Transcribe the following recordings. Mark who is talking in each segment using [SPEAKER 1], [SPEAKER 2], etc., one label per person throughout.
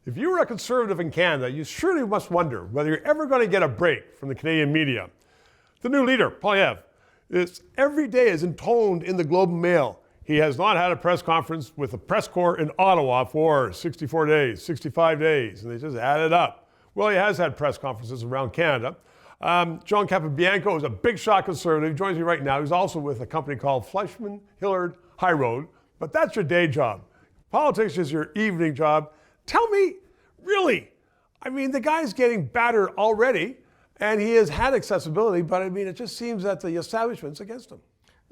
[SPEAKER 1] If you were a Conservative in Canada, you surely must wonder whether you're ever going to get a break from the Canadian media. The new leader, Poilievre, every day is intoned in the Globe and Mail. He has not had a press conference with the press corps in Ottawa for 64 days, 65 days, and they just add it up. Well, he has had press conferences around Canada. John Capobianco is a big shot Conservative. He joins me right now. He's also with a company called Fleischman Hillard High Road, but that's your day job. Politics is your evening job. Tell me, really, I mean, the guy's getting battered already, and he has had accessibility, but I mean, it just seems that the establishment's against him.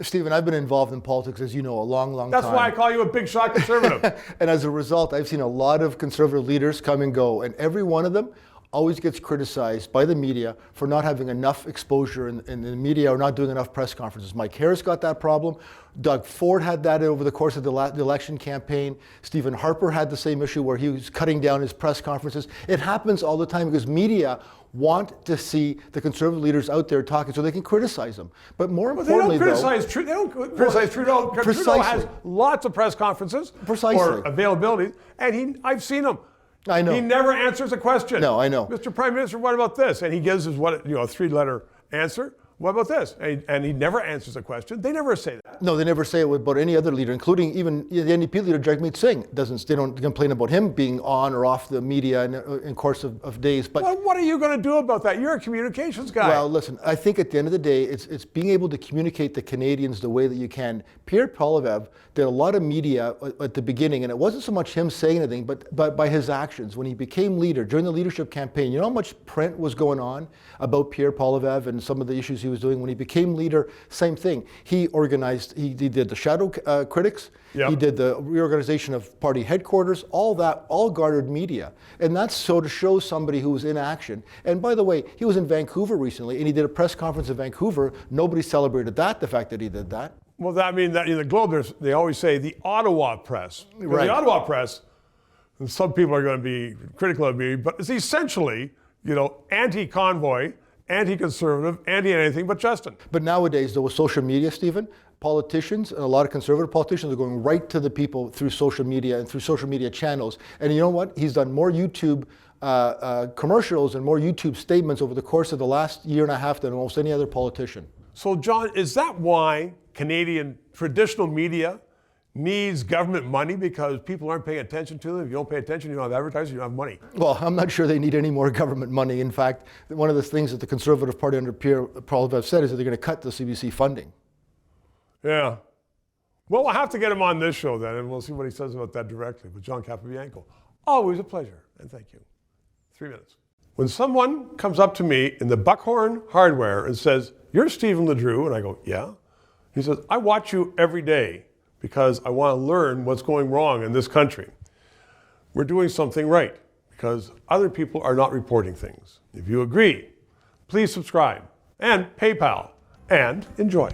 [SPEAKER 2] Stephen, I've been involved in politics, as you know, a long time.
[SPEAKER 1] That's why I call you a big shot Conservative.
[SPEAKER 2] And as a result, I've seen a lot of Conservative leaders come and go, and every one of them always gets criticized by the media for not having enough exposure in the media or not doing enough press conferences. Mike Harris got that problem. Doug Ford had that over the course of the election campaign. Stephen Harper had the same issue where he was cutting down his press conferences. It happens all the time because media want to see the Conservative leaders out there talking so they can criticize them. But more importantly,
[SPEAKER 1] they don't criticize Trudeau. Trudeau has lots of press conferences or availability, and I've seen him.
[SPEAKER 2] I know.
[SPEAKER 1] He never answers a question.
[SPEAKER 2] No, I know.
[SPEAKER 1] Mr. Prime Minister, what about this? And he gives his a three-letter answer. What about this? And he never answers a question. They never say that.
[SPEAKER 2] No, they never say it about any other leader, including even the NDP leader, Jagmeet Singh. They don't complain about him being on or off the media in course of days. But
[SPEAKER 1] well, what are you going to do about that? You're a communications guy.
[SPEAKER 2] Well, listen, I think at the end of the day, it's being able to communicate to Canadians the way that you can. Pierre Poilievre did a lot of media at the beginning, and it wasn't so much him saying anything, but by his actions. When he became leader, during the leadership campaign, you know how much print was going on about Pierre Poilievre and some of the issues he was doing? When he became leader, same thing. He did the shadow critics. Yep. He did the reorganization of party headquarters. All that, all garnered media. And that's so to show somebody who was in action. And by the way, he was in Vancouver recently, and he did a press conference in Vancouver. Nobody celebrated that, the fact that he did that.
[SPEAKER 1] Well, I mean, that in the Globe, they always say the Ottawa press. Right. The Ottawa press, and some people are going to be critical of me, but it's essentially, anti-convoy, anti-conservative, anti-anything but Justin.
[SPEAKER 2] But nowadays, though, with social media, Stephen, politicians and a lot of Conservative politicians are going right to the people through social media and through social media channels. And you know what? He's done more YouTube commercials and more YouTube statements over the course of the last year and a half than almost any other politician.
[SPEAKER 1] So, John, is that why Canadian traditional media needs government money, because people aren't paying attention to them? If you don't pay attention, you don't have advertisers, you don't have money.
[SPEAKER 2] Well, I'm not sure they need any more government money. In fact, one of the things that the Conservative Party under Pierre Poilievre said is that they're going to cut the CBC funding.
[SPEAKER 1] Yeah. Well, we'll have to get him on this show then, and we'll see what he says about that directly with John Capobianco. Always a pleasure, and thank you. 3 minutes. When someone comes up to me in the Buckhorn Hardware and says, "You're Stephen LeDrew," and I go, "Yeah." He says, "I watch you every day because I want to learn what's going wrong in this country. We're doing something right because other people are not reporting things. If you agree, please subscribe and PayPal and enjoy."